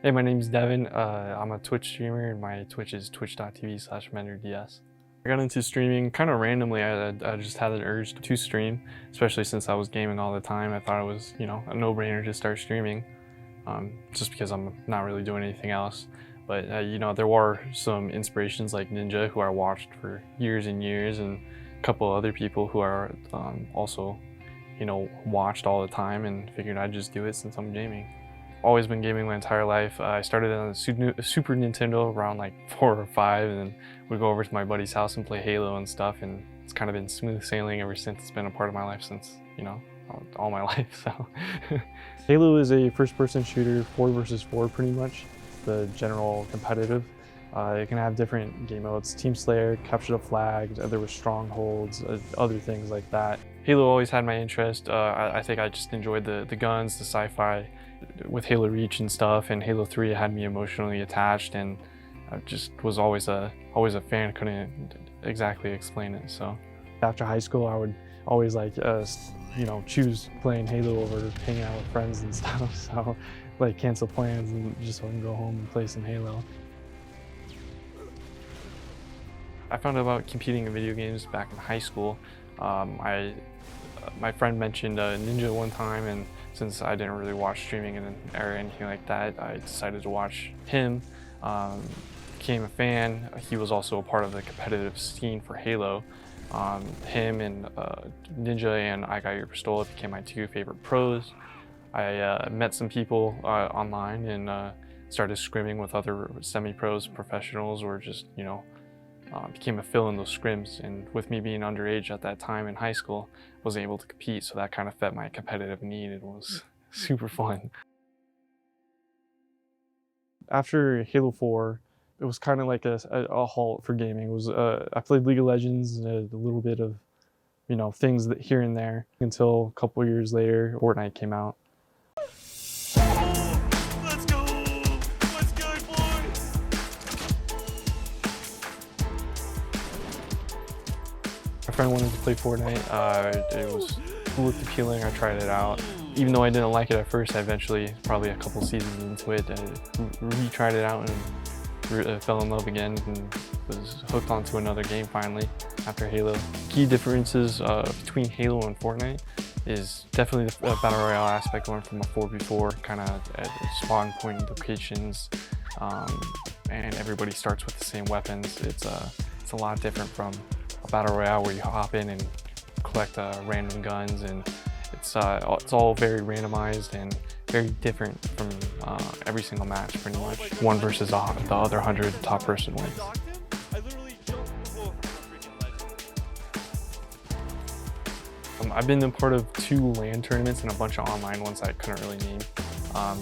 Hey, my name's Devin. I'm a Twitch streamer and my Twitch is twitch.tv/MenderDS. I got into streaming kind of randomly. I just had an urge to stream, especially since I was gaming all the time. I thought it was, a no-brainer to start streaming, just because I'm not really doing anything else. But, there were some inspirations like Ninja, who I watched for years and years, and a couple other people who are also, watched all the time, and figured I'd just do it since I'm gaming. Always been gaming my entire life. I started on the Super Nintendo around like 4 or 5, and then we'd go over to my buddy's house and play Halo and stuff, and it's kind of been smooth sailing ever since. It's been a part of my life since, all my life, so. Halo is a first-person shooter, 4 versus 4 pretty much, the general competitive. It can have different game modes, Team Slayer, Capture the Flag, there were Strongholds, other things like that. Halo always had my interest. I think I just enjoyed the guns, the sci-fi, with Halo Reach and stuff, and Halo 3 had me emotionally attached, and I just was always a fan. Couldn't exactly explain it. So after high school, I would always choose playing Halo over hanging out with friends and stuff. So like cancel plans and just so I can go home and play some Halo. I found out about competing in video games back in high school. My friend mentioned Ninja one time, and since I didn't really watch streaming or anything like that, I decided to watch him. Became a fan. He was also a part of the competitive scene for Halo. Him and Ninja and I Got Your Pistola became my 2 favorite pros. I met some people online and started scrimming with other semi-pros, professionals, or just, became a fill in those scrims, and with me being underage at that time in high school, wasn't able to compete, so that kind of fed my competitive need. It was super fun. After Halo 4, it was kind of like a halt for gaming. It was I played League of Legends and a little bit of, things that here and there, until a couple years later, Fortnite came out. My friend wanted to play Fortnite. It looked appealing. I tried it out. Even though I didn't like it at first, I eventually, probably a couple seasons into it, retried it out and fell in love again and was hooked onto another game finally after Halo. Key differences between Halo and Fortnite is definitely the Battle Royale aspect, going from a 4v4 kind of at spawn point locations, and everybody starts with the same weapons. It's a lot different from a Battle Royale where you hop in and collect random guns, and it's all very randomized and very different from every single match pretty much. One versus the other 100, the top person wins. I've been a part of 2 LAN tournaments and a bunch of online ones I couldn't really name.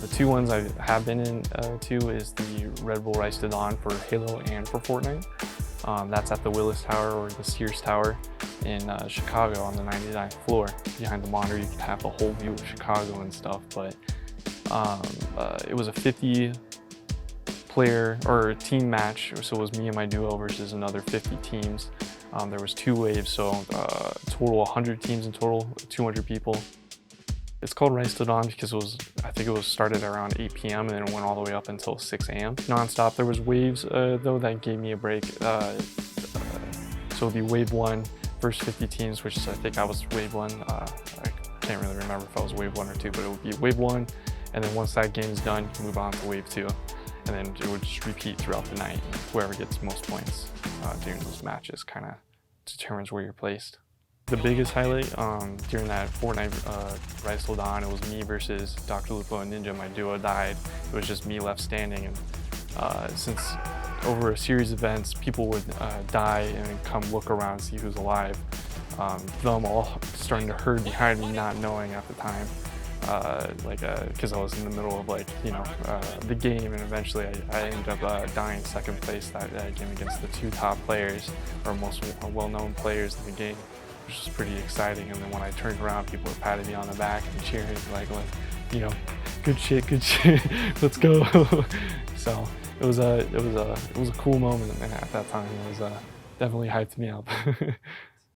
The 2 ones I have been in to is the Red Bull Rise to Dawn for Halo and for Fortnite. That's at the Willis Tower or the Sears Tower in Chicago on the 99th floor. Behind the monitor, you can have the whole view of Chicago and stuff, but it was a 50-player or team match, so it was me and my duo versus another 50 teams. There was 2 waves, so total 100 teams in total, 200 people. It's called Rise to Dawn because I think it was started around 8 p.m. and then it went all the way up until 6 a.m. non-stop. There was waves though that gave me a break. So the wave 1, first 50 teams, which I think I was wave 1. I can't really remember if I was wave 1 or 2, but it would be wave 1. And then once that game is done, you can move on to wave 2. And then it would just repeat throughout the night. Whoever gets most points during those matches kind of determines where you're placed. The biggest highlight during that Fortnite Rise to Dawn, it was me versus Dr. Lupo and Ninja. My duo died. It was just me left standing, and since over a series of events, people would die and come look around and see who's alive. Them all starting to herd behind me, not knowing at the time, because I was in the middle of the game, and eventually I ended up dying second place that game against the 2 top players, or most well-known players in the game, which was pretty exciting. And then when I turned around, people were patting me on the back and cheering, like, good shit, let's go. So it was a cool moment at that time. It was definitely hyped me up.